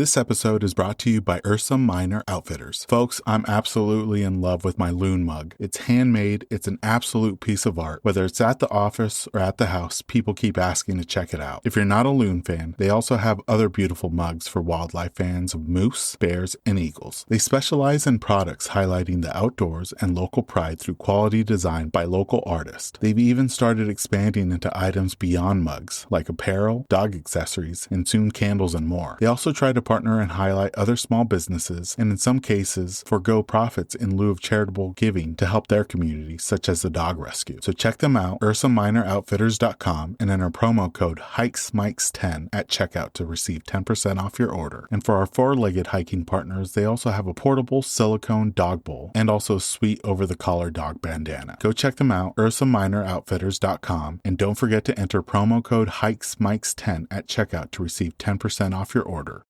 This episode is brought to you by Ursa Minor Outfitters. Folks, I'm absolutely in love with my loon mug. It's handmade, it's an absolute piece of art. Whether it's at the office or at the house, people keep asking to check it out. If you're not a loon fan, they also have other beautiful mugs for wildlife fans of moose, bears, and eagles. They specialize in products highlighting the outdoors and local pride through quality design by local artists. They've even started expanding into items beyond mugs, like apparel, dog accessories, and soon candles and more. They also try to partner and highlight other small businesses, and in some cases, forego profits in lieu of charitable giving to help their community, such as the dog rescue. So check them out, UrsaMinorOutfitters.com, and enter promo code HikesMikes10 at checkout to receive 10% off your order. And for our four-legged hiking partners, they also have a portable silicone dog bowl and also a sweet over-the-collar dog bandana. Go check them out, UrsaMinorOutfitters.com, and don't forget to enter promo code HikesMikes10 at checkout to receive 10% off your order.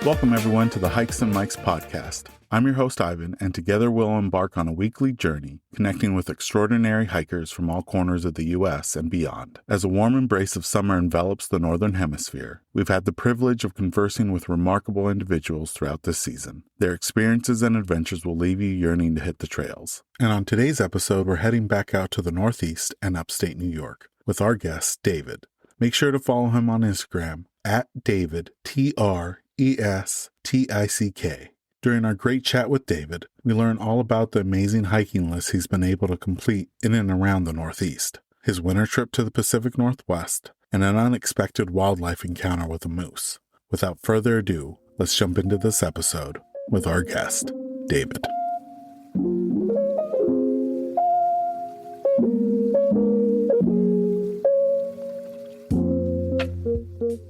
Welcome, everyone, to the Hikes and Mikes podcast. I'm your host, Ivan, and together we'll embark on a weekly journey connecting with extraordinary hikers from all corners of the U.S. and beyond. As a warm embrace of summer envelops the Northern Hemisphere, we've had the privilege of conversing with remarkable individuals throughout this season. Their experiences and adventures will leave you yearning to hit the trails. And on today's episode, we're heading back out to the Northeast and upstate New York with our guest, David. Make sure to follow him on Instagram at David, TRESTICK. During our great chat with David, we learn all about the amazing hiking lists he's been able to complete in and around the Northeast, his winter trip to the Pacific Northwest, and an unexpected wildlife encounter with a moose. Without further ado, let's jump into this episode with our guest, David.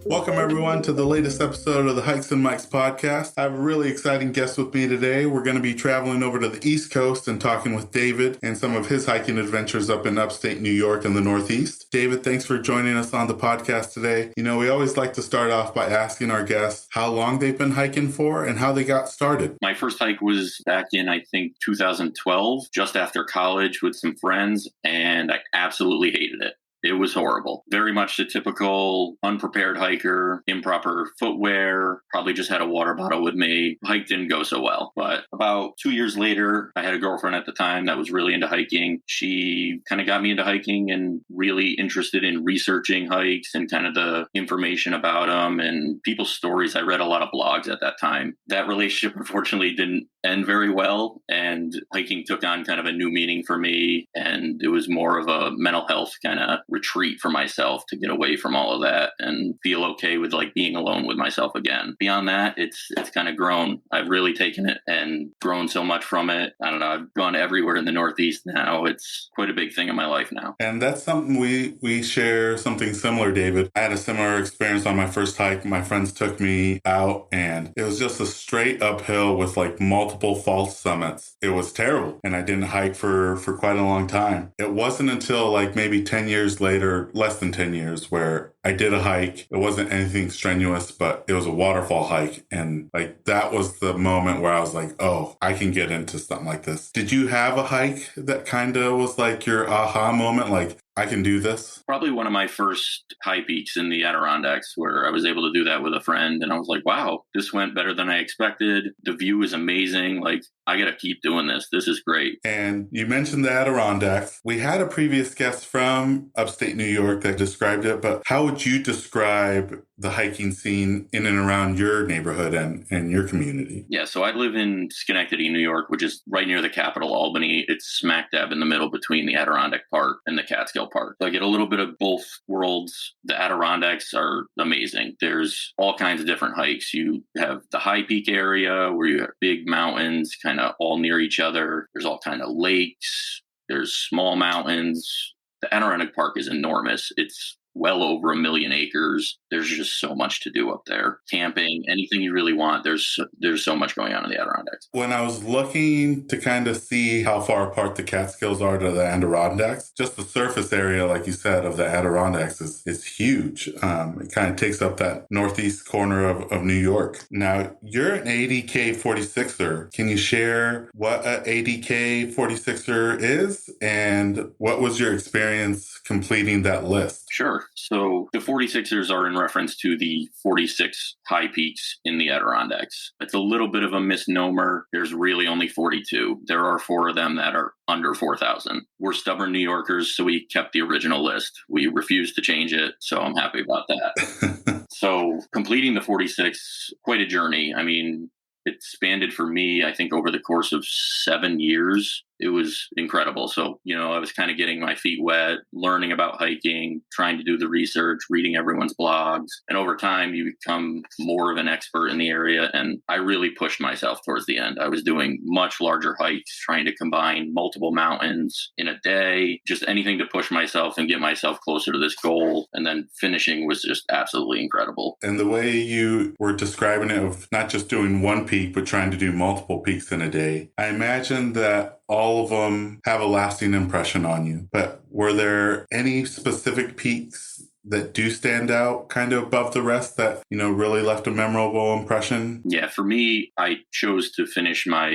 Welcome, everyone, to the latest episode of the Hikes and Mikes podcast. I have a really exciting guest with me today. We're going to be traveling over to the East Coast and talking with David and some of his hiking adventures up in upstate New York and the Northeast. David, thanks for joining us on the podcast today. You know, we always like to start off by asking our guests how long they've been hiking for and how they got started. My first hike was back in, I think, 2012, just after college with some friends, and I absolutely hated it. It was horrible. Very much the typical unprepared hiker, improper footwear, probably just had a water bottle with me. Hike didn't go so well. But about 2 years later, I had a girlfriend at the time that was really into hiking. She kind of got me into hiking and really interested in researching hikes and kind of the information about them and people's stories. I read a lot of blogs at that time. That relationship, unfortunately, didn't end very well. And hiking took on kind of a new meaning for me. And it was more of a mental health kind of retreat for myself to get away from all of that and feel okay with like being alone with myself again. Beyond that, it's kind of grown. I've really taken it and grown so much from it. I don't know. I've gone everywhere in the Northeast now. It's quite a big thing in my life now. And that's something we share something similar, David. I had a similar experience on my first hike. My friends took me out and it was just a straight uphill with like multiple false summits. It was terrible. And I didn't hike for quite a long time. It wasn't until like maybe 10 years later, less than 10 years, where I did a hike. It wasn't anything strenuous, but it was a waterfall hike. And like that was the moment where I was like, oh, I can get into something like this. Did you have a hike that kind of was like your aha moment? Like, I can do this? Probably one of my first high peaks in the Adirondacks where I was able to do that with a friend. And I was like, wow, this went better than I expected. The view is amazing. Like, I got to keep doing this. This is great. And you mentioned the Adirondacks. We had a previous guest from upstate New York that described it, but how would you describe the hiking scene in and around your neighborhood and your community? Yeah, so I live in Schenectady, New York, which is right near the capital, Albany. It's smack dab in the middle between the Adirondack Park and the Catskill Park. So I get a little bit of both worlds. The Adirondacks are amazing. There's all kinds of different hikes. You have the high peak area where you have big mountains kind of all near each other. There's all kind of lakes. There's small mountains. The Adirondack Park is enormous. It's well over 1 million acres. There's just so much to do up there. Camping, anything you really want. There's so much going on in the Adirondacks. When I was looking to kind of see how far apart the Catskills are to the Adirondacks, just the surface area, like you said, of the Adirondacks is huge. It kind of takes up that northeast corner of New York. Now, you're an ADK 46er. Can you share what an ADK 46er is and what was your experience completing that list? Sure. So the 46ers are in reference to the 46 high peaks in the Adirondacks. It's a little bit of a misnomer. There's really only 42. There are 4 of them that are under 4,000. We're stubborn New Yorkers, so we kept the original list. We refused to change it, so I'm happy about that. So completing the 46, quite a journey. I mean, it spanned for me, I think, over the course of 7 years. It was incredible. So, I was kind of getting my feet wet, learning about hiking, trying to do the research, reading everyone's blogs. And over time, you become more of an expert in the area. And I really pushed myself towards the end. I was doing much larger hikes, trying to combine multiple mountains in a day, just anything to push myself and get myself closer to this goal. And then finishing was just absolutely incredible. And the way you were describing it, of not just doing one peak, but trying to do multiple peaks in a day, I imagine that all of them have a lasting impression on you. But were there any specific peaks that do stand out kind of above the rest that, really left a memorable impression? Yeah, for me, I chose to finish my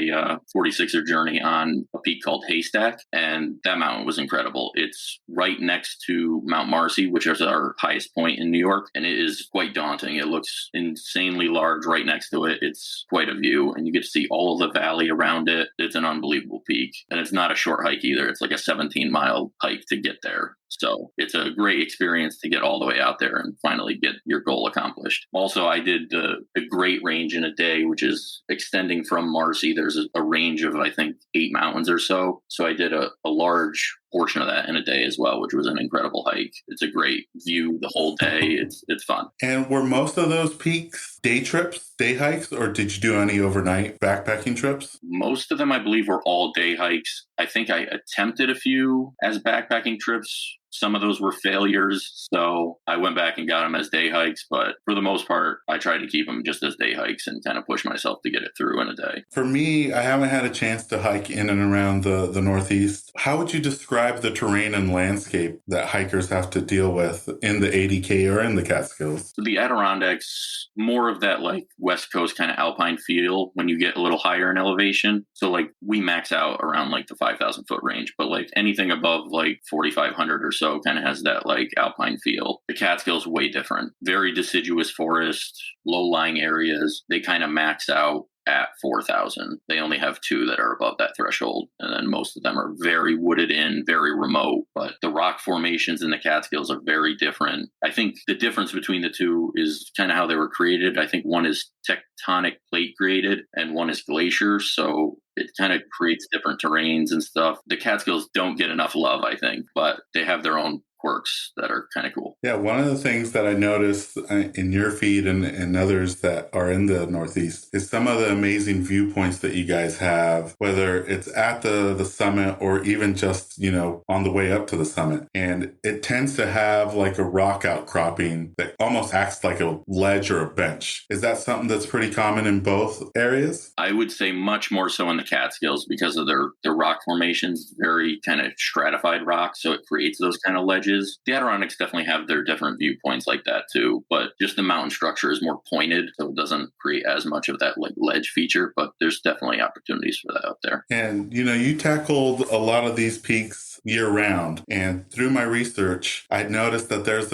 46er journey on a peak called Haystack, and that mountain was incredible. It's right next to Mount Marcy, which is our highest point in New York, and it is quite daunting. It looks insanely large right next to it. It's quite a view, and you get to see all of the valley around it. It's an unbelievable peak, and it's not a short hike either. It's like a 17-mile hike to get there. So it's a great experience to get all the way out there and finally get your goal accomplished. Also, I did the Great Range in a day, which is extending from Marcy. There's a range of, I think, 8 mountains or so. So I did a large portion of that in a day as well, which was an incredible hike. It's a great view the whole day. It's fun. And were most of those peaks day trips, day hikes, or did you do any overnight backpacking trips? Most of them, I believe, were all day hikes. I think I attempted a few as backpacking trips. Some of those were failures, so I went back and got them as day hikes. But for the most part, I tried to keep them just as day hikes and kind of push myself to get it through in a day. For me, I haven't had a chance to hike in and around the Northeast. How would you describe the terrain and landscape that hikers have to deal with in the ADK or in the Catskills? So the Adirondacks, more of that like West Coast kind of alpine feel when you get a little higher in elevation. So like we max out around like the 5,000 foot range, but like anything above like 4,500 or so kind of has that like alpine feel. The Catskills way different, very deciduous forest, low-lying areas. They kind of max out at 4,000. They only have 2 that are above that threshold. And then most of them are very wooded in, very remote. But the rock formations in the Catskills are very different. I think the difference between the two is kind of how they were created. I think one is tectonic plate created and one is glacier. So it kind of creates different terrains and stuff. The Catskills don't get enough love, I think, but they have their own quirks that are kind of cool. Yeah, one of the things that I noticed in your feed and others that are in the Northeast is some of the amazing viewpoints that you guys have, whether it's at the summit or even just, on the way up to the summit. And it tends to have like a rock outcropping that almost acts like a ledge or a bench. Is that something that's pretty common in both areas? I would say much more so in the Catskills because of their rock formations, very kind of stratified rock. So it creates those kind of ledges. The Adirondacks definitely have their different viewpoints like that too, but just the mountain structure is more pointed, so it doesn't create as much of that like ledge feature, but there's definitely opportunities for that out there. And, you tackled a lot of these peaks year round. And through my research, I noticed that there's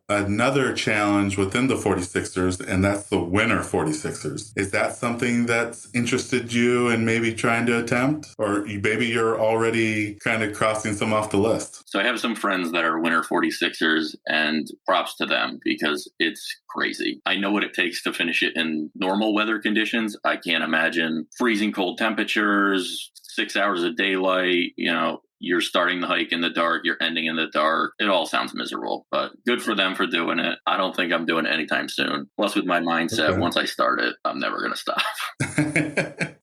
another challenge within the 46ers, and that's the winter 46ers. Is that something that's interested you in maybe trying to attempt? Or maybe you're already kind of crossing some off the list? So I have some friends that are winter 46ers, and props to them because it's crazy. I know what it takes to finish it in normal weather conditions. I can't imagine freezing cold temperatures, 6 hours of daylight, you're starting the hike in the dark, you're ending in the dark. It all sounds miserable, but good for them for doing it. I don't think I'm doing it anytime soon. Plus, with my mindset, Once I start it, I'm never going to stop.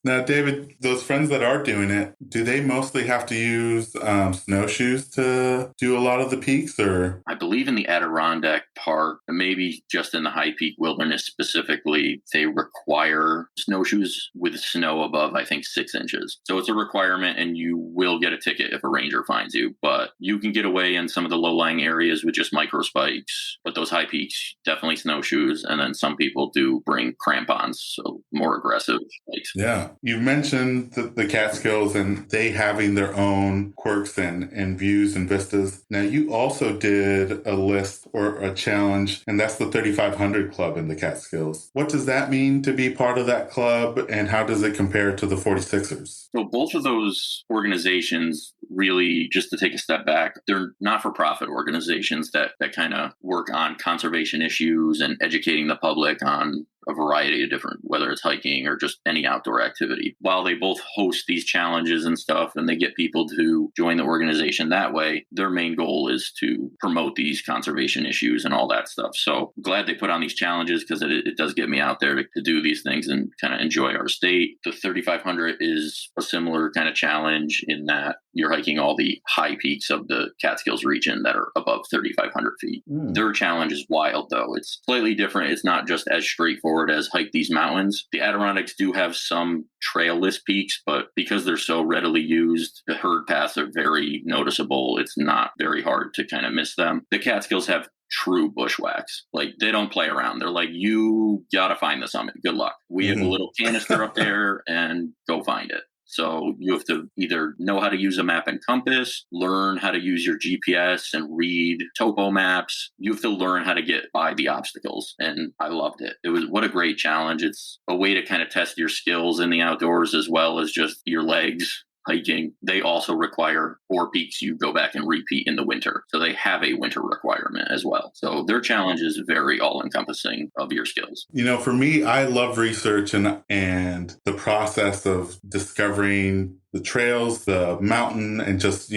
Now, David, those friends that are doing it, do they mostly have to use snowshoes to do a lot of the peaks, or? I believe in the Adirondack Park, maybe just in the High Peak Wilderness specifically, they require snowshoes with snow above, I think, 6 inches. So it's a requirement, and you will get a ticket if a ranger finds you. But you can get away in some of the low-lying areas with just micro spikes. But those high peaks, definitely snowshoes. And then some people do bring crampons, so more aggressive spikes. Yeah. You mentioned the Catskills and they having their own quirks and views and vistas. Now, you also did a list or a challenge, and that's the 3500 Club in the Catskills. What does that mean to be part of that club, and how does it compare to the 46ers? So both of those organizations, really, just to take a step back, they're not-for-profit organizations that kind of work on conservation issues and educating the public on a variety of different, whether it's hiking or just any outdoor activity. While they both host these challenges and stuff, and they get people to join the organization that way, their main goal is to promote these conservation issues and all that stuff. So I'm glad they put on these challenges, because it does get me out there to do these things and kind of enjoy our state. The 3500 is a similar kind of challenge in that you're hiking all the high peaks of the Catskills region that are above 3,500 feet. Their challenge is wild, though. It's slightly different. It's not just as straightforward as hike these mountains. The Adirondacks do have some trailless peaks, but because they're so readily used, the herd paths are very noticeable. It's not very hard to kind of miss them. The Catskills have true bushwhacks. Like, they don't play around. They're like, you gotta find the summit. Good luck. We have a little canister up there, and go find it. So you have to either know how to use a map and compass, learn how to use your GPS and read topo maps. You have to learn how to get by the obstacles. And I loved it. What a great challenge. It's a way to kind of test your skills in the outdoors as well as just your legs. Hiking, they also require 4 peaks you go back and repeat in the winter. So they have a winter requirement as well. So their challenge is very all-encompassing of your skills. You know, for me, I love research and the process of discovering the trails, the mountain, and just,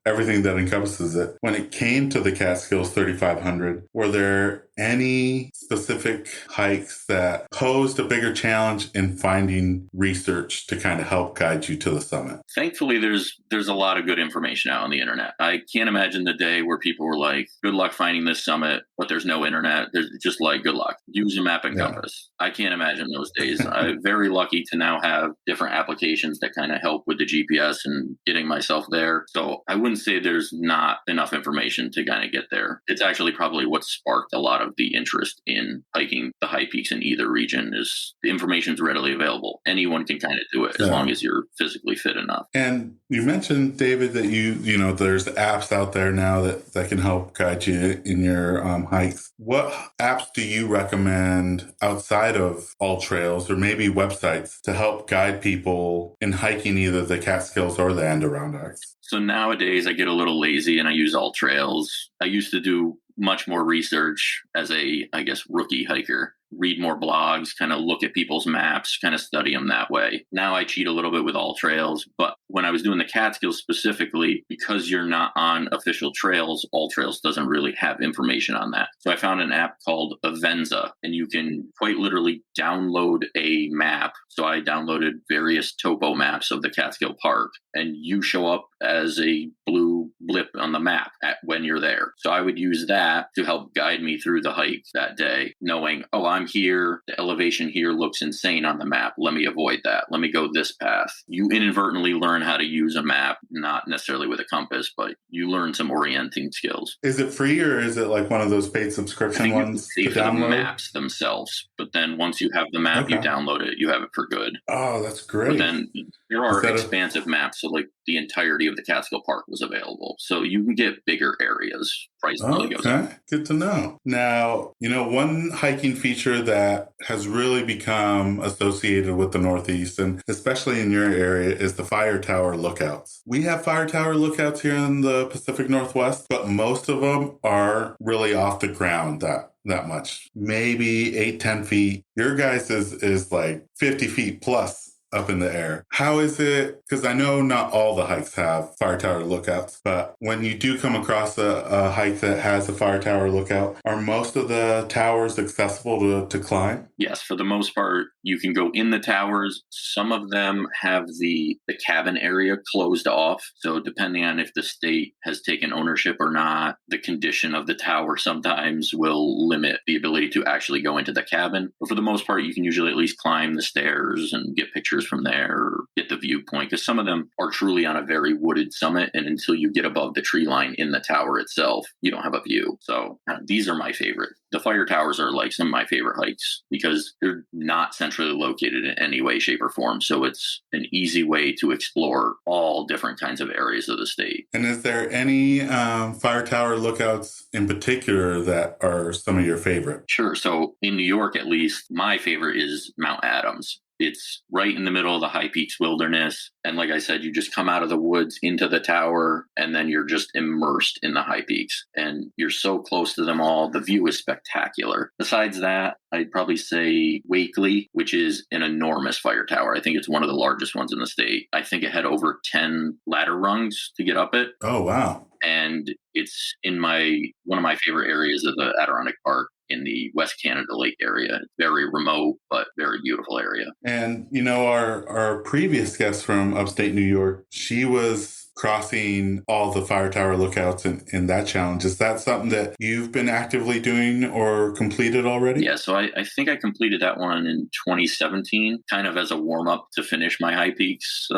everything that encompasses it. When it came to the Catskills 3500, were there any specific hikes that posed a bigger challenge in finding research to kind of help guide you to the summit? Thankfully, there's a lot of good information out on the internet. I can't imagine the day where people were like, good luck finding this summit, but there's no internet. There's just like, good luck. Use a map and compass. I can't imagine those days. I'm very lucky to now have different applications that kind of help with the GPS and getting myself there. So I wouldn't say there's not enough information to kind of get there. It's actually probably what sparked a lot of the interest in hiking the high peaks in either region. Is the information's readily available. Anyone can kind of do it as long as you're physically fit enough. And you mentioned, David, that there's apps out there now that can help guide you in your hikes. What apps do you recommend outside of AllTrails, or maybe websites, to help guide people in hiking either the Catskills or the Adirondacks? So nowadays I get a little lazy and I use AllTrails. I used to do much more research as a, rookie hiker. Read more blogs, kind of look at people's maps, kind of study them that way. Now I cheat a little bit with AllTrails, but when I was doing the Catskills specifically, because you're not on official trails, AllTrails doesn't really have information on that. So I found an app called Avenza, and you can quite literally download a map. So I downloaded various topo maps of the Catskill Park, and you show up as a blue blip on the map when you're there. So I would use that to help guide me through the hike that day, knowing, I'm here. The elevation here looks insane on the map. Let me avoid that. Let me go this path. You inadvertently learn how to use a map, not necessarily with a compass, but you learn some orienting skills. Is it free, or is it like one of those paid subscription ones to download? The maps themselves, but then once you have the map, you download it, you have it for good. Oh, that's great. But then there are expansive maps, so like the entirety of the Catskill Park was available. So you can get bigger areas. Price really goes up. Good to know. Now, one hiking feature that has really become associated with the Northeast, and especially in your area, is the fire tower lookouts. We have fire tower lookouts here in the Pacific Northwest, but most of them are really off the ground that much. Maybe 8-10 feet. Your guys is like 50 feet plus up in the air. How is it? Because I know not all the hikes have fire tower lookouts, but when you do come across a hike that has a fire tower lookout, are most of the towers accessible to climb? Yes, for the most part, you can go in the towers. Some of them have the cabin area closed off. So depending on if the state has taken ownership or not, the condition of the tower sometimes will limit the ability to actually go into the cabin. But for the most part, you can usually at least climb the stairs and get pictures from there or get the viewpoint, because some of them are truly on a very wooded summit. And until you get above the tree line in the tower itself, you don't have a view. So these are my favorite. The fire towers are like some of my favorite hikes because they're not centrally located in any way, shape, or form. So it's an easy way to explore all different kinds of areas of the state. And is there any fire tower lookouts in particular that are some of your favorite? Sure. So in New York, at least, my favorite is Mount Adams. It's right in the middle of the High Peaks Wilderness. And like I said, you just come out of the woods into the tower, and then you're just immersed in the High Peaks. And you're so close to them all. The view is spectacular. Besides that, I'd probably say Wakely, which is an enormous fire tower. I think it's one of the largest ones in the state. I think it had over 10 ladder rungs to get up it. Oh, wow. And it's in one of my favorite areas of the Adirondack Park in the West Canada Lake area. It's very remote, but very beautiful area. And, our previous guest from upstate New York, she was crossing all the fire tower lookouts in that challenge. Is that something that you've been actively doing or completed already? Yeah, so I think I completed that one in 2017, kind of as a warm-up to finish my High Peaks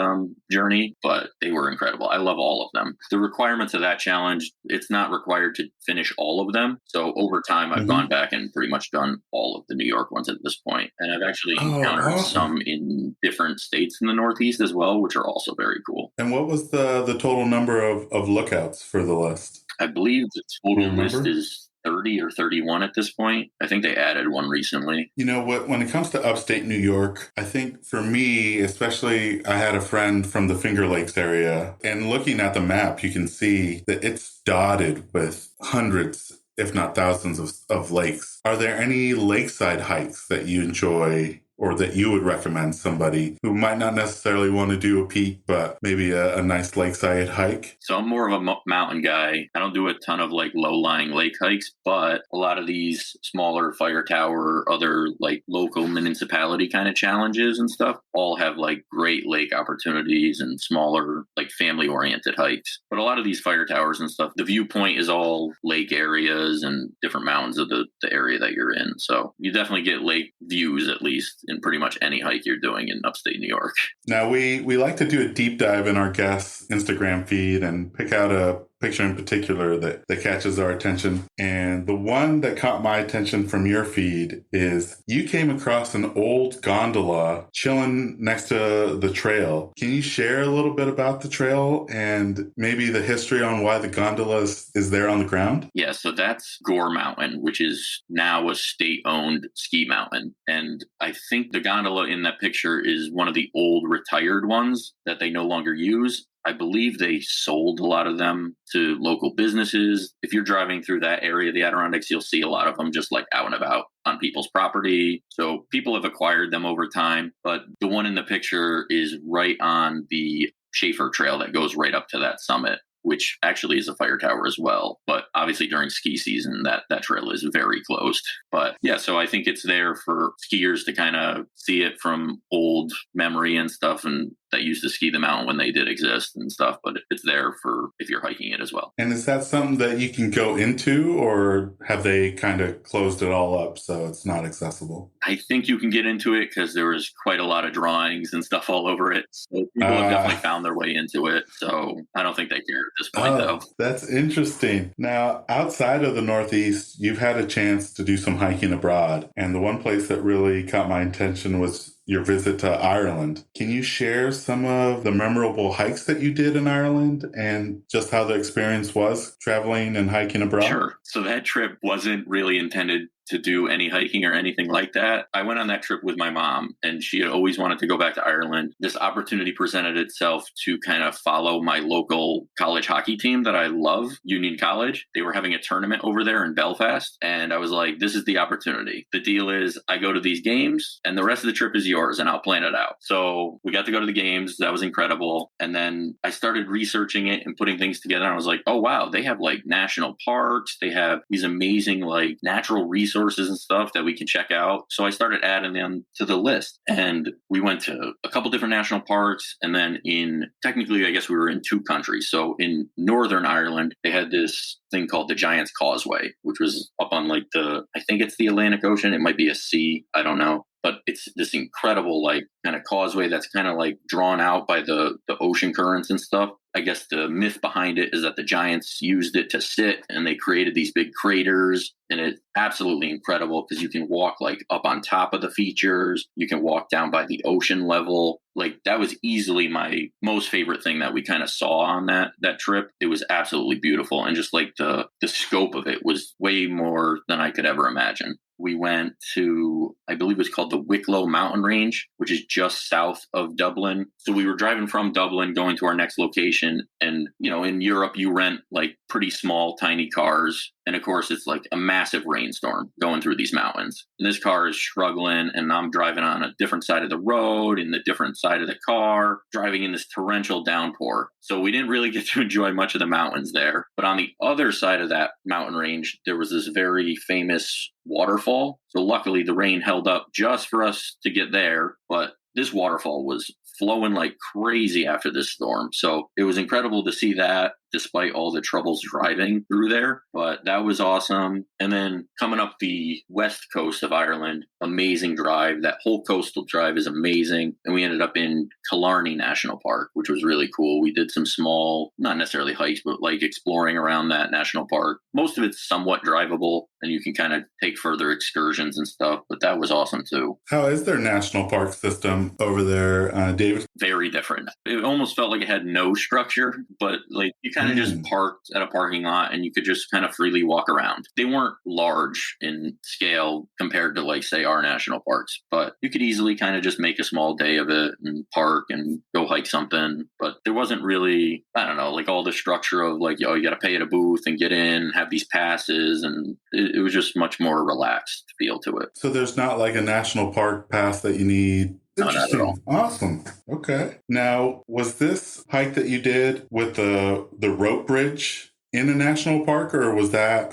journey, but they were incredible. I love all of them. The requirements of that challenge, it's not required to finish all of them. So over time, I've gone back and pretty much done all of the New York ones at this point. And I've actually encountered some in different states in the Northeast as well, which are also very cool. And what was the total number of lookouts for the list? I believe the total list is 30 or 31 at this point. I think they added one recently. When it comes to upstate New York, I think for me, especially, I had a friend from the Finger Lakes area, and looking at the map, you can see that it's dotted with hundreds, if not thousands of lakes. Are there any lakeside hikes that you enjoy or that you would recommend somebody who might not necessarily want to do a peak, but maybe a nice lakeside hike? So I'm more of a mountain guy. I don't do a ton of like low-lying lake hikes, but a lot of these smaller fire tower, other like local municipality kind of challenges and stuff all have like great lake opportunities and smaller like family-oriented hikes. But a lot of these fire towers and stuff, the viewpoint is all lake areas and different mountains of the area that you're in. So you definitely get lake views at least in pretty much any hike you're doing in upstate New York. Now, we like to do a deep dive in our guests' Instagram feed and pick out a picture in particular that catches our attention. And the one that caught my attention from your feed is you came across an old gondola chilling next to the trail. Can you share a little bit about the trail and maybe the history on why the gondola is there on the ground? Yeah, so that's Gore Mountain, which is now a state-owned ski mountain. And I think the gondola in that picture is one of the old retired ones that they no longer use. I believe they sold a lot of them to local businesses. If you're driving through that area of the Adirondacks, you'll see a lot of them just like out and about on people's property. So people have acquired them over time. But the one in the picture is right on the Schaefer Trail that goes right up to that summit, which actually is a fire tower as well. But obviously during ski season, that trail is very closed. But yeah, so I think it's there for skiers to kind of see it from old memory and stuff, and that used to ski the mountain when they did exist and stuff. But it's there for if you're hiking it as well. And is that something that you can go into, or have they kind of closed it all up so it's not accessible? I think you can get into it because there was quite a lot of drawings and stuff all over it. So people have definitely found their way into it. So I don't think they care at this point, though. That's interesting. Now, outside of the Northeast, you've had a chance to do some hiking abroad. And the one place that really caught my attention was your visit to Ireland. Can you share some of the memorable hikes that you did in Ireland and just how the experience was traveling and hiking abroad? Sure. So that trip wasn't really intended to do any hiking or anything like that. I went on that trip with my mom, and she had always wanted to go back to Ireland. This opportunity presented itself to kind of follow my local college hockey team that I love, Union College. They were having a tournament over there in Belfast, and I was like, this is the opportunity. The deal is I go to these games, and the rest of the trip is yours, and I'll plan it out. So we got to go to the games. That was incredible. And then I started researching it and putting things together. And I was like, oh, wow, they have like national parks. They have these amazing like natural resources and stuff that we can check out. So I started adding them to the list. And we went to a couple different national parks. And then technically, I guess we were in 2 countries. So in Northern Ireland, they had this thing called the Giant's Causeway, which was up on like I think it's the Atlantic Ocean. It might be a sea. I don't know. But it's this incredible, like, kind of causeway that's kind of like drawn out by the ocean currents and stuff. I guess the myth behind it is that the giants used it to sit, and they created these big craters. And it's absolutely incredible because you can walk like up on top of the features. You can walk down by the ocean level. Like, that was easily my most favorite thing that we kind of saw on that trip. It was absolutely beautiful. And just like the scope of it was way more than I could ever imagine. We went to, I believe it's called the Wicklow Mountain Range, which is just south of Dublin. So we were driving from Dublin, going to our next location. And, you know, in Europe, you rent like pretty small, tiny cars. And of course, it's like a massive rainstorm going through these mountains. And this car is struggling, and I'm driving on a different side of the road, in the different side of the car, driving in this torrential downpour. So we didn't really get to enjoy much of the mountains there. But on the other side of that mountain range, there was this very famous waterfall. So luckily, the rain held up just for us to get there. But this waterfall was flowing like crazy after this storm. So it was incredible to see that, despite all the troubles driving through there. But that was awesome. And then coming up the west coast of Ireland, amazing drive. That whole coastal drive is amazing. And we ended up in Killarney National Park, which was really cool. We did some small, not necessarily hikes, but like exploring around that national park. Most of it's somewhat drivable, and you can kind of take further excursions and stuff. But that was awesome too. How is their national park system over there, David? Very different. It almost felt like it had no structure, but like you kind of just parked at a parking lot and you could just kind of freely walk around. They weren't large in scale compared to, like, say, our national parks, but you could easily kind of just make a small day of it and park and go hike something. But there wasn't really, I don't know, like all the structure of like, you got to pay at a booth and get in, have these passes. And it was just much more relaxed feel to it. So there's not like a national park pass that you need? No, not at all. Awesome. Okay. Now, was this hike that you did with the rope bridge in a national park, or was that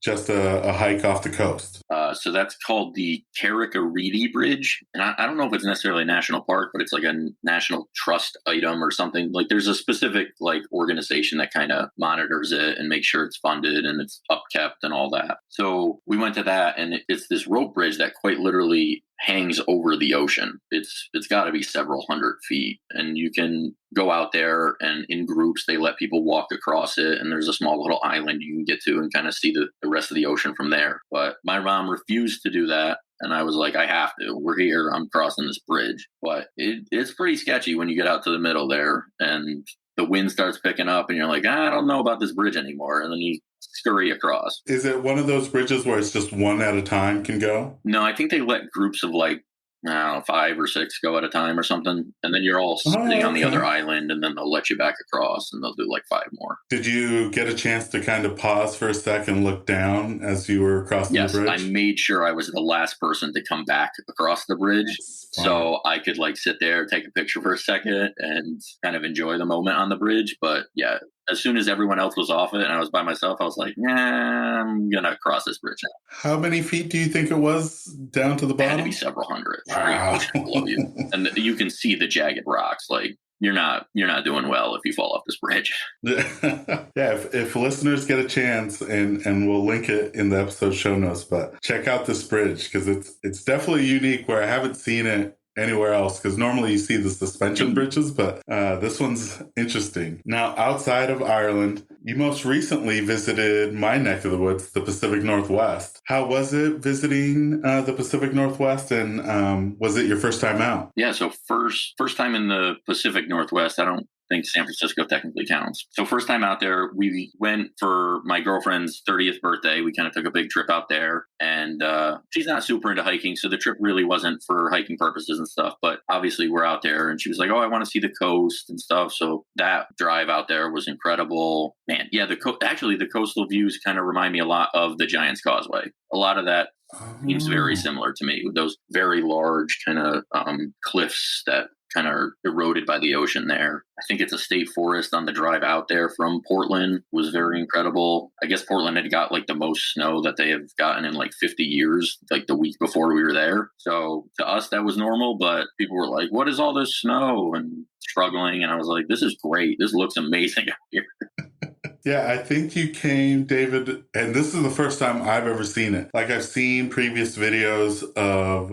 just a hike off the coast? So that's called the Carrick-a-Reedy Bridge. And I don't know if it's necessarily a national park, but it's like a national trust item or something. Like there's a specific like organization that kind of monitors it and makes sure it's funded and it's upkept and all that. So we went to that, and it's this rope bridge that quite literally hangs over the ocean. It's got to be several hundred feet, and you can go out there, and in groups they let people walk across it, and there's a small little island you can get to and kind of see the rest of the ocean from there. But my mom refused to do that, and I was like, I have to. We're here. I'm crossing this bridge. But it's pretty sketchy when you get out to the middle there, and the wind starts picking up, and you're like, I don't know about this bridge anymore. And then you scurry across. Is it one of those bridges where it's just one at a time can go? No, I think they let groups of like, I don't know, 5 or 6 go at a time or something. And then you're all sitting on the other island, and then they'll let you back across, and they'll do like 5 more. Did you get a chance to kind of pause for a second and look down as you were crossing the bridge? Yes, I made sure I was the last person to come back across the bridge. So I could like sit there, take a picture for a second, and kind of enjoy the moment on the bridge. But yeah, as soon as everyone else was off it and I was by myself, I was like, nah, I'm going to cross this bridge now. How many feet do you think it was down to the bottom? It had to be several hundred. Wow. Below you. And you can see the jagged rocks. Like, you're not doing well if you fall off this bridge. Yeah, if listeners get a chance, and we'll link it in the episode show notes, but check out this bridge because it's definitely unique where I haven't seen it anywhere else, because normally you see the suspension bridges, but this one's interesting. Now, outside of Ireland, you most recently visited my neck of the woods, the Pacific Northwest. How was it visiting the Pacific Northwest, and was it your first time out? Yeah, so first time in the Pacific Northwest. I don't think San Francisco technically counts. So first time out there, we went for my girlfriend's 30th birthday. We kind of took a big trip out there, and she's not super into hiking, so the trip really wasn't for hiking purposes and stuff. But obviously we're out there, and she was like, "Oh, I want to see the coast and stuff." So that drive out there was incredible. Man, yeah, actually the coastal views kind of remind me a lot of the Giant's Causeway. A lot of that seems very similar to me, with those very large kind of cliffs that kind of are eroded by the ocean there. I think it's a state forest on the drive out there from Portland. Was very incredible. I guess Portland had got like the most snow that they have gotten in like 50 years, like the week before we were there. So to us, that was normal, but people were like, "What is all this snow?" and struggling. And I was like, "This is great. This looks amazing out here." Yeah, I think you came, David, and this is the first time I've ever seen it. Like, I've seen previous videos of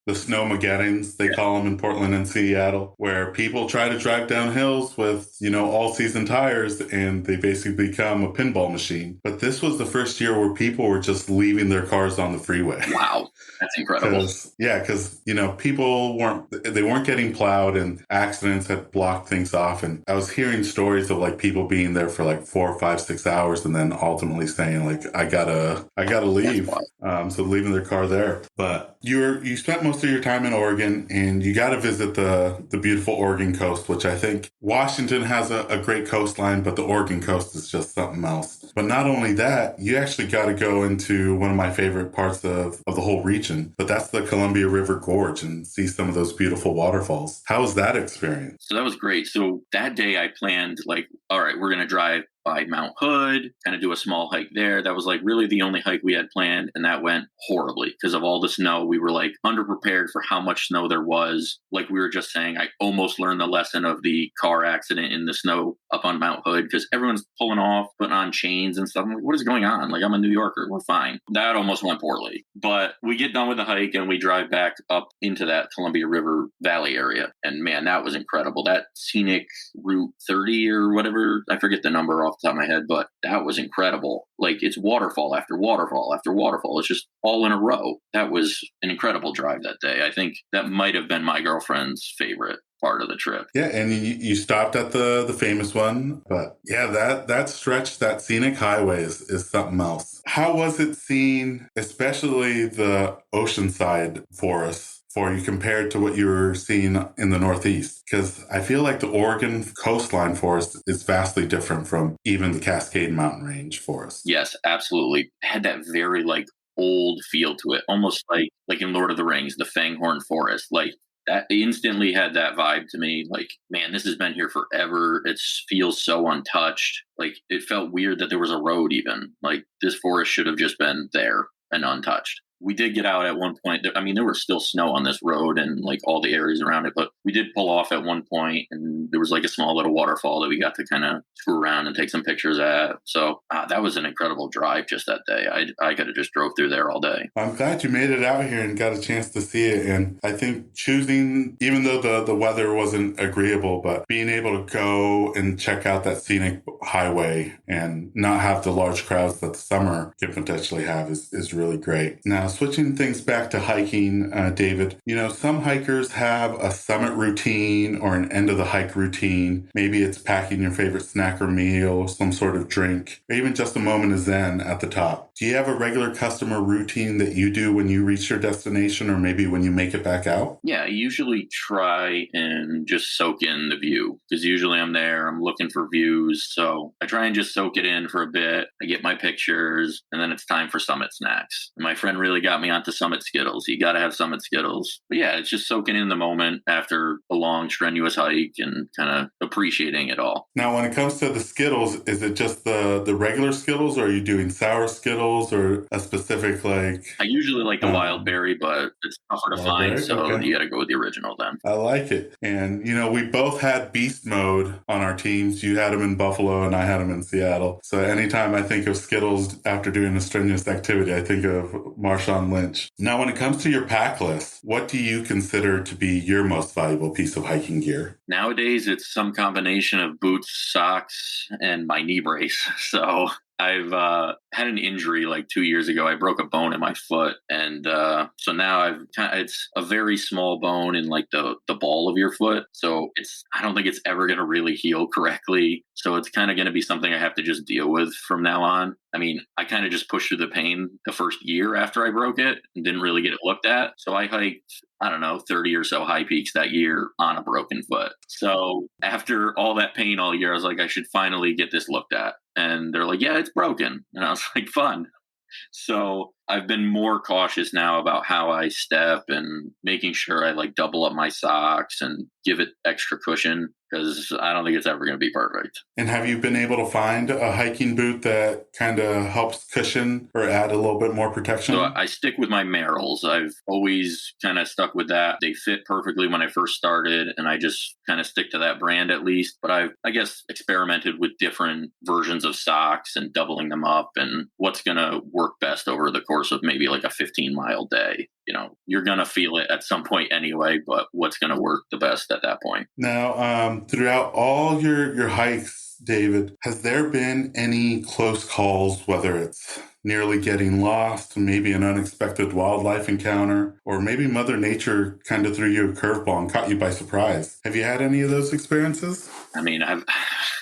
the snowmageddons, they call them in Portland and Seattle, where people try to drive down hills with, all-season tires, and they basically become a pinball machine. But this was the first year where people were just leaving their cars on the freeway. Wow, that's incredible. Because people weren't getting plowed, and accidents had blocked things off. And I was hearing stories of like people being there for like 4, 5, 6 hours, and then ultimately saying like, I gotta leave. So leaving their car there. But you spent most of your time in Oregon, and you got to visit the beautiful Oregon coast, which I think Washington has a great coastline, but the Oregon coast is just something else. But not only that, you actually got to go into one of my favorite parts of the whole region, but that's the Columbia River Gorge, and see some of those beautiful waterfalls. How was that experience? So that was great. So that day I planned like, all right, we're going to drive by Mount Hood, kind of do a small hike there. That was like really the only hike we had planned, and that went horribly because of all the snow. We were like underprepared for how much snow there was. Like we were just saying, I almost learned the lesson of the car accident in the snow up on Mount Hood because everyone's pulling off, putting on chains and stuff. I'm like, what is going on? Like, I'm a New Yorker. We're fine. That almost went poorly. But we get done with the hike and we drive back up into that Columbia River Valley area. And man, that was incredible. That scenic Route 30 or whatever, I forget the number off the top of my head, but that was incredible. Like, it's waterfall after waterfall after waterfall. It's just all in a row. That was an incredible drive that day. I think that might have been my girlfriend's favorite part of the trip. Yeah, and you stopped at the famous one, but yeah, that stretch, that scenic highway is something else. How was it seeing, especially the oceanside forests, for you compared to what you were seeing in the Northeast? Because I feel like the Oregon coastline forest is vastly different from even the Cascade Mountain Range forest. Yes, absolutely. It had that very like old feel to it, almost like in Lord of the Rings, the Fanghorn Forest. Like that instantly had that vibe to me. Like, man, this has been here forever. It feels so untouched. Like, it felt weird that there was a road even. Like, this forest should have just been there and untouched. We did get out at one point. I mean, there was still snow on this road and like all the areas around it, but we did pull off at one point, and there was like a small little waterfall that we got to kind of screw around and take some pictures at. So that was an incredible drive just that day. I could have just drove through there all day. I'm glad you made it out here and got a chance to see it. And I think choosing, even though the weather wasn't agreeable, but being able to go and check out that scenic highway and not have the large crowds that the summer can potentially have is really great. Now, switching things back to hiking, David, some hikers have a summit routine or an end of the hike routine. Maybe it's packing your favorite snack or meal, some sort of drink, or even just a moment of zen at the top. Do you have a regular customer routine that you do when you reach your destination, or maybe when you make it back out? Yeah, I usually try and just soak in the view, because usually I'm there, I'm looking for views. So I try and just soak it in for a bit. I get my pictures, and then it's time for summit snacks. My friend really got me onto Summit Skittles. You got to have Summit Skittles. But yeah, it's just soaking in the moment after a long, strenuous hike and kind of appreciating it all. Now, when it comes to the Skittles, is it just the regular Skittles, or are you doing sour Skittles, or a specific like? I usually like the wild berry, but it's tougher to find, berry? So okay. You got to go with the original then. I like it. And, we both had beast mode on our teams. You had them in Buffalo and I had them in Seattle. So anytime I think of Skittles after doing a strenuous activity, I think of Marshawn Lynch. Now, when it comes to your pack list, what do you consider to be your most valuable piece of hiking gear? Nowadays, it's some combination of boots, socks, and my knee brace. So I've had an injury like 2 years ago. I broke a bone in my foot, and so now it's a very small bone in like the ball of your foot. So I don't think it's ever going to really heal correctly. So it's kind of going to be something I have to just deal with from now on. I mean, I kind of just pushed through the pain the first year after I broke it and didn't really get it looked at. So I hiked, I don't know, 30 or so high peaks that year on a broken foot. So after all that pain all year, I was like, I should finally get this looked at. And they're like, yeah, it's broken. And I was like, fun. So I've been more cautious now about how I step and making sure I like double up my socks and give it extra cushion, because I don't think it's ever going to be perfect. And have you been able to find a hiking boot that kind of helps cushion or add a little bit more protection? So I stick with my Merrells. I've always kind of stuck with that. They fit perfectly when I first started, and I just kind of stick to that brand at least. But I guess, experimented with different versions of socks and doubling them up and what's going to work best over the course of maybe like a 15-mile day. You know, you're going to feel it at some point anyway, but what's going to work the best at that point? Now, throughout all your hikes, David, has there been any close calls, whether it's nearly getting lost, maybe an unexpected wildlife encounter, or maybe Mother Nature kind of threw you a curveball and caught you by surprise? Have you had any of those experiences? I mean, I've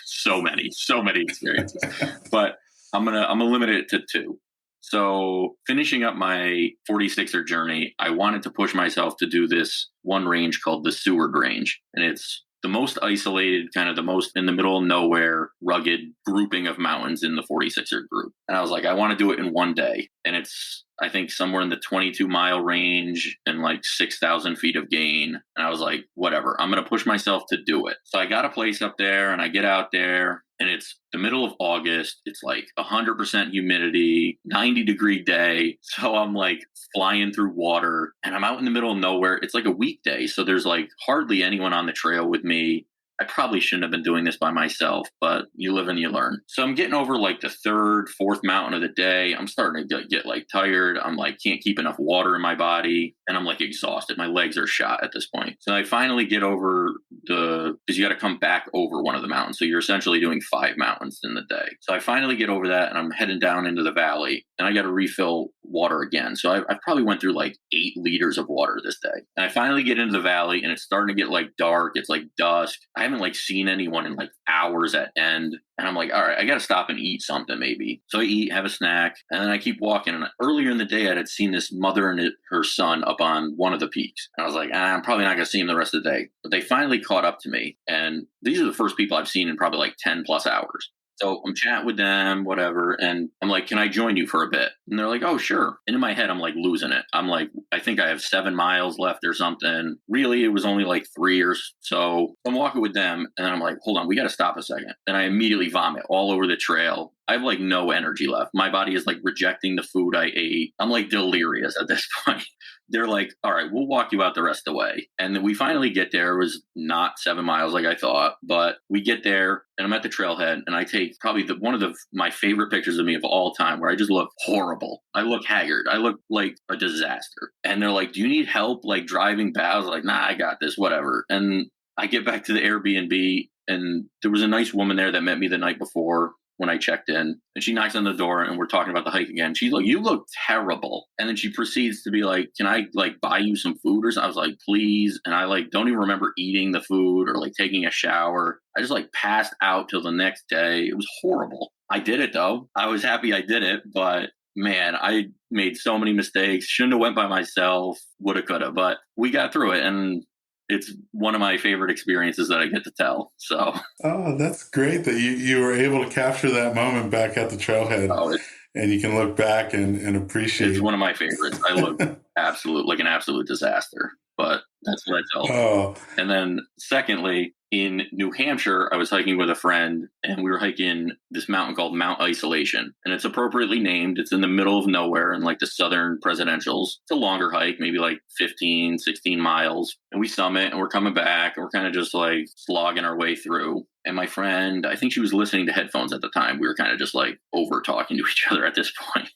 so many experiences, but I'm gonna limit it to two. So finishing up my 46er journey, I wanted to push myself to do this one range called the Seward Range. And it's the most isolated, kind of the most in the middle of nowhere, rugged grouping of mountains in the 46er group. And I was like, I want to do it in one day. And it's, I think, somewhere in the 22-mile range and like 6,000 feet of gain. And I was like, whatever, I'm going to push myself to do it. So I got a place up there and I get out there. And it's the middle of August. It's like 100% humidity, 90-degree day. So I'm like flying through water and I'm out in the middle of nowhere. It's like a weekday. So there's like hardly anyone on the trail with me. I probably shouldn't have been doing this by myself, but you live and you learn. So I'm getting over like the third, fourth mountain of the day. I'm starting to get like tired. I'm like, can't keep enough water in my body. And I'm like exhausted. My legs are shot at this point. So I finally get over because you got to come back over one of the mountains. So you're essentially doing 5 mountains in the day. So I finally get over that and I'm heading down into the valley and I got to refill water again. So I probably went through like 8 liters of water this day. And I finally get into the valley and it's starting to get like dark. It's like dusk. I haven't like seen anyone in like hours at end. And I'm like, all right, I got to stop and eat something maybe. So I eat, have a snack, and then I keep walking. And earlier in the day, I had seen this mother and her son up on one of the peaks. And I was like, I'm probably not going to see them the rest of the day. But they finally caught up to me. And these are the first people I've seen in probably like 10 plus hours. So I'm chatting with them, whatever. And I'm like, can I join you for a bit? And they're like, oh, sure. And in my head, I'm like losing it. I'm like, I think I have 7 miles left or something. Really, it was only like 3 or so. I'm walking with them and I'm like, hold on, we got to stop a second. And I immediately vomit all over the trail. I have like no energy left. My body is like rejecting the food I ate. I'm like delirious at this point. They're like, all right, we'll walk you out the rest of the way. And then we finally get there. It was not 7 miles like I thought, but we get there and I'm at the trailhead and I take probably one of my favorite pictures of me of all time where I just look horrible. I look haggard. I look like a disaster. And they're like, do you need help like driving back? I was like, nah, I got this, whatever. And I get back to the Airbnb and there was a nice woman there that met me the night before when I checked in, and she knocks on the door and we're talking about the hike again. She's like, you look terrible. And then she proceeds to be like, can I like buy you some food or something? I was like, please. And I like don't even remember eating the food or like taking a shower. I just like passed out till the next day. It was horrible. I did it though. I was happy I did it, but man, I made so many mistakes. Shouldn't have went by myself. Woulda, coulda, but we got through it. And it's one of my favorite experiences that I get to tell. So, oh, that's great that you were able to capture that moment back at the trailhead, and you can look back and appreciate. It's one of my favorites. I look like an absolute disaster, but that's what I tell. Oh. And then, secondly, in New Hampshire, I was hiking with a friend, and we were hiking this mountain called Mount Isolation, and it's appropriately named. It's in the middle of nowhere in like the southern presidentials. It's a longer hike, maybe like 15, 16 miles. And we summit, and we're coming back, and we're kind of just like slogging our way through. And my friend, I think she was listening to headphones at the time. We were kind of just like over talking to each other at this point.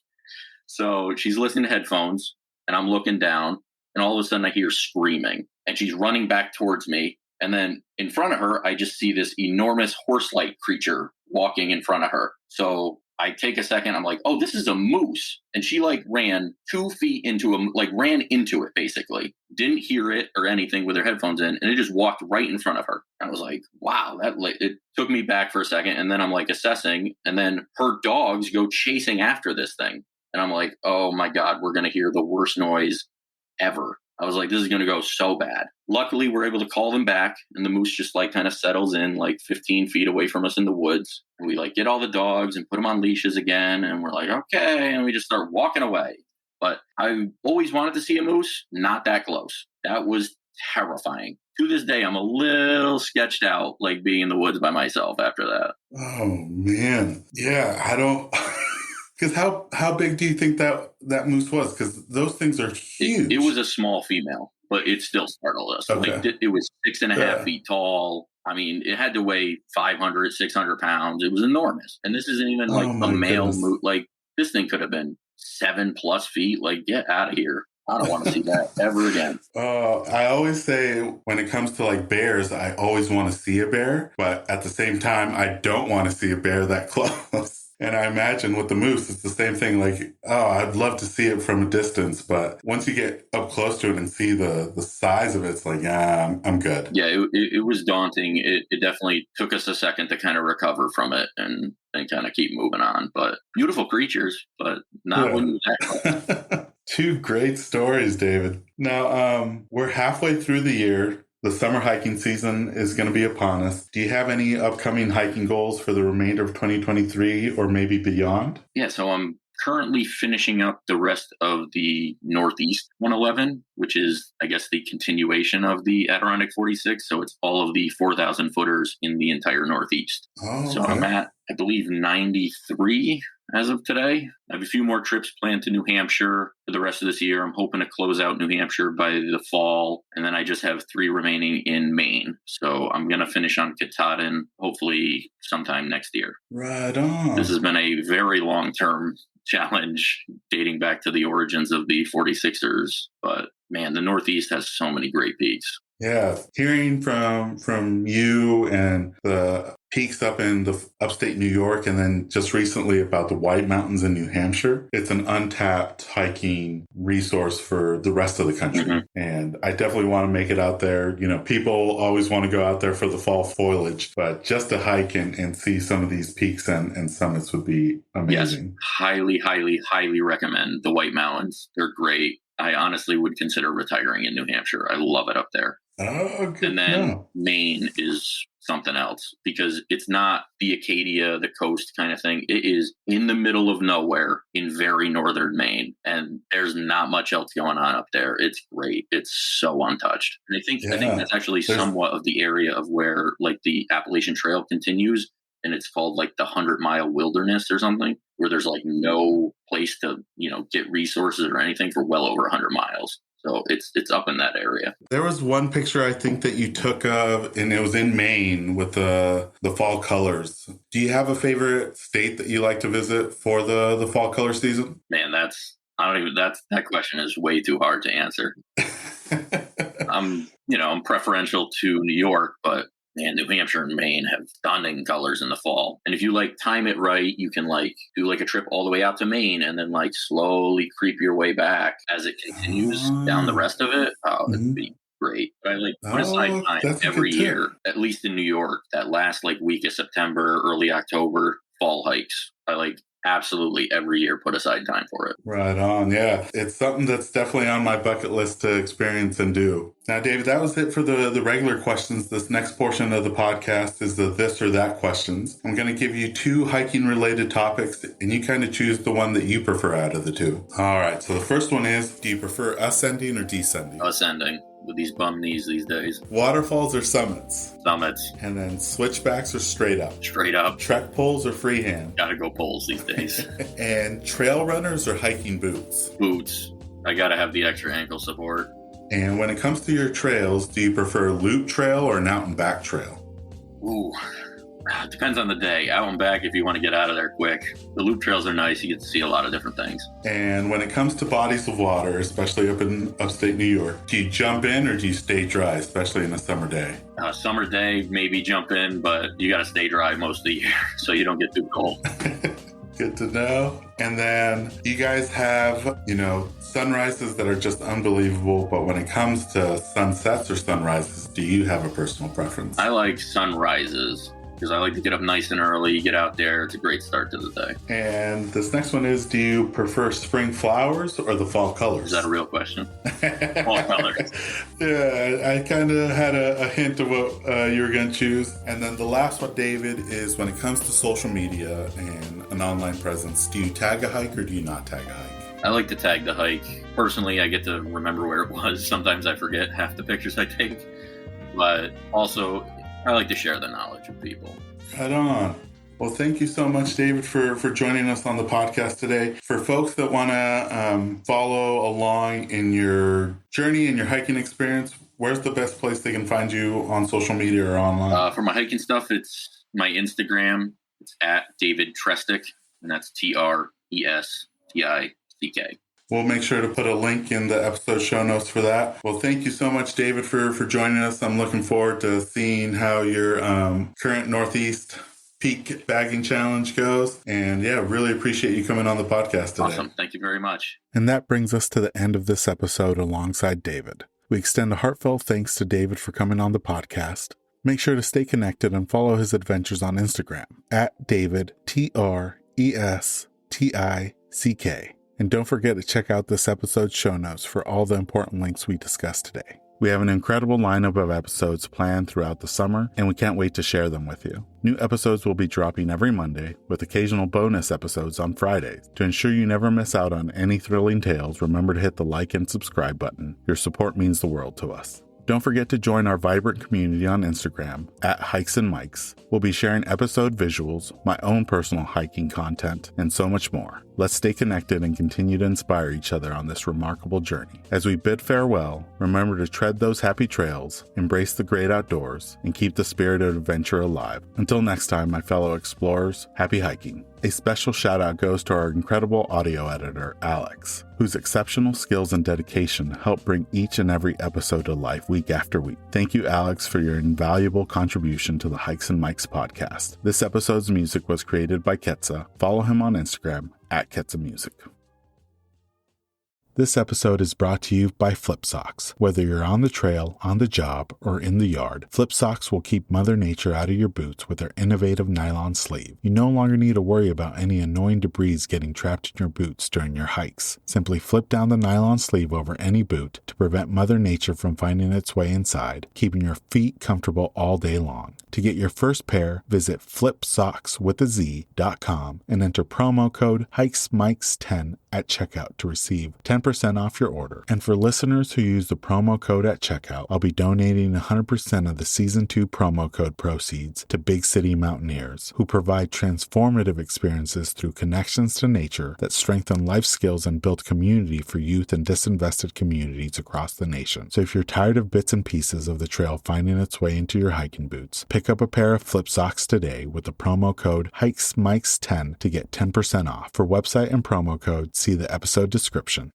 So she's listening to headphones, and I'm looking down, and all of a sudden I hear screaming, and she's running back towards me. And then in front of her, I just see this enormous horse-like creature walking in front of her. So I take a second. I'm like, oh, this is a moose. And she like ran 2 feet into ran into it basically. Didn't hear it or anything with her headphones in. And it just walked right in front of her. I was like, wow, it took me back for a second. And then I'm like assessing. And then her dogs go chasing after this thing. And I'm like, oh my God, we're going to hear the worst noise ever. I was like, this is going to go so bad. Luckily, we're able to call them back, and the moose just like kind of settles in like 15 feet away from us in the woods. And we like get all the dogs and put them on leashes again. And we're like, okay. And we just start walking away. But I always wanted to see a moose, not that close. That was terrifying. To this day, I'm a little sketched out, like being in the woods by myself after that. Oh, man. Yeah, I don't... Because how big do you think that moose was? Because those things are huge. It was a small female, but it still startled us. Okay. Like it was 6.5 feet tall. I mean, it had to weigh 500, 600 pounds. It was enormous. And this isn't even like a male moose. Like this thing could have been 7+ feet. Like get out of here. I don't want to see that ever again. I always say when it comes to like bears, I always want to see a bear. But at the same time, I don't want to see a bear that close. And I imagine with the moose, it's the same thing. Like, oh, I'd love to see it from a distance. But once you get up close to it and see the size of it, it's like, yeah, I'm good. Yeah, it was daunting. It definitely took us a second to kind of recover from it and kind of keep moving on. But beautiful creatures, but not when you that. 2 great stories, David. Now, we're halfway through the year. The summer hiking season is going to be upon us. Do you have any upcoming hiking goals for the remainder of 2023 or maybe beyond? Yeah, so I'm currently finishing up the rest of the Northeast 111, which is, I guess, the continuation of the Adirondack 46. So it's all of the 4,000 footers in the entire Northeast. Oh, okay. So I'm at, I believe, 93 as of today. I have a few more trips planned to New Hampshire for the rest of this year. I'm hoping to close out New Hampshire by the fall. And then I just have 3 remaining in Maine. So I'm going to finish on Katahdin, hopefully sometime next year. Right on. This has been a very long-term challenge dating back to the origins of the 46ers. But man, the Northeast has so many great peaks. Yeah, hearing from you and the peaks up in the upstate New York, and then just recently about the White Mountains in New Hampshire, it's an untapped hiking resource for the rest of the country. Mm-hmm. And I definitely want to make it out there. You know, people always want to go out there for the fall foliage, but just to hike and see some of these peaks and summits would be amazing. Yes, highly, highly, highly recommend the White Mountains. They're great. I honestly would consider retiring in New Hampshire. I love it up there. Oh, good. And then Maine is something else because it's not the Acadia, the coast kind of thing. It is in the middle of nowhere in very northern Maine. And there's not much else going on up there. It's great. It's so untouched. And I think that's actually somewhat of the area of where like the Appalachian Trail continues. And it's called like the 100-mile wilderness or something, where there's like no place to, get resources or anything for well over 100 miles. So it's up in that area. There was one picture I think that you took of, and it was in Maine with the fall colors. Do you have a favorite state that you like to visit for the fall color season? Man, that question is way too hard to answer. I'm preferential to New York, but man, New Hampshire and Maine have stunning colors in the fall. And if you time it right, you can do a trip all the way out to Maine and then slowly creep your way back as it continues down the rest of it. Oh, it'd be great. But I put aside time every year, at least in New York, that last week of September, early October, fall hikes. I absolutely every year put aside time for it. Right on. Yeah. It's something that's definitely on my bucket list to experience and do. Now, David, that was it for the regular questions. This next portion of the podcast is the this or that questions. I'm going to give you 2 hiking related topics and you kind of choose the one that you prefer out of the 2. All right. So the first one is, do you prefer ascending or descending? Ascending. With these bum knees these days. Waterfalls or summits? Summits. And then switchbacks or straight up? Straight up. Trek poles or freehand? Gotta go poles these days. And trail runners or hiking boots? Boots. I gotta have the extra ankle support. And when it comes to your trails, do you prefer loop trail or an out and back trail? Ooh, it depends on the day. Out and back if you want to get out of there quick. The loop trails are nice. You get to see a lot of different things. And when it comes to bodies of water, especially up in upstate New York, do you jump in or do you stay dry, especially in a summer day? Summer day, maybe jump in, but you got to stay dry most of the year so you don't get too cold. Good to know. And then you guys have, sunrises that are just unbelievable. But when it comes to sunsets or sunrises, do you have a personal preference? I like sunrises because I like to get up nice and early, get out there. It's a great start to the day. And this next one is, do you prefer spring flowers or the fall colors? Is that a real question? Fall colors. Yeah, I kind of had a hint of what you were going to choose. And then the last one, David, is when it comes to social media and an online presence, do you tag a hike or do you not tag a hike? I like to tag the hike. Personally, I get to remember where it was. Sometimes I forget half the pictures I take. But also, I like to share the knowledge with people. Right on. Well, thank you so much, David, for joining us on the podcast today. For folks that want to follow along in your journey and your hiking experience, where's the best place they can find you on social media or online? For my hiking stuff, it's my Instagram. It's at David Trestick, and that's TRESTICK. We'll make sure to put a link in the episode show notes for that. Well, thank you so much, David, for joining us. I'm looking forward to seeing how your current Northeast Peak Bagging Challenge goes. And yeah, really appreciate you coming on the podcast today. Awesome. Thank you very much. And that brings us to the end of this episode alongside David. We extend a heartfelt thanks to David for coming on the podcast. Make sure to stay connected and follow his adventures on Instagram at David TRESTICK. And don't forget to check out this episode's show notes for all the important links we discussed today. We have an incredible lineup of episodes planned throughout the summer, and we can't wait to share them with you. New episodes will be dropping every Monday, with occasional bonus episodes on Fridays. To ensure you never miss out on any thrilling tales, remember to hit the like and subscribe button. Your support means the world to us. Don't forget to join our vibrant community on Instagram at Hikes and Mikes. We'll be sharing episode visuals, my own personal hiking content, and so much more. Let's stay connected and continue to inspire each other on this remarkable journey. As we bid farewell, remember to tread those happy trails, embrace the great outdoors, and keep the spirit of adventure alive. Until next time, my fellow explorers, happy hiking. A special shout out goes to our incredible audio editor, Alex, whose exceptional skills and dedication help bring each and every episode to life week after week. Thank you, Alex, for your invaluable contribution to the Hikes and Mikes podcast. This episode's music was created by Ketsa. Follow him on Instagram at Ketsa Music. This episode is brought to you by Flip Socks. Whether you're on the trail, on the job, or in the yard, Flip Socks will keep Mother Nature out of your boots with their innovative nylon sleeve. You no longer need to worry about any annoying debris getting trapped in your boots during your hikes. Simply flip down the nylon sleeve over any boot to prevent Mother Nature from finding its way inside, keeping your feet comfortable all day long. To get your first pair, visit flipsockswithaz.com and enter promo code HikesMikes10 at checkout to receive 10% off your order. And for listeners who use the promo code at checkout, I'll be donating 100% of the Season 2 promo code proceeds to Big City Mountaineers, who provide transformative experiences through connections to nature that strengthen life skills and build community for youth and disinvested communities across the nation. So if you're tired of bits and pieces of the trail finding its way into your hiking boots, pick up a pair of Flip Socks today with the promo code HikesMikes10 to get 10% off. For website and promo code, see the episode description.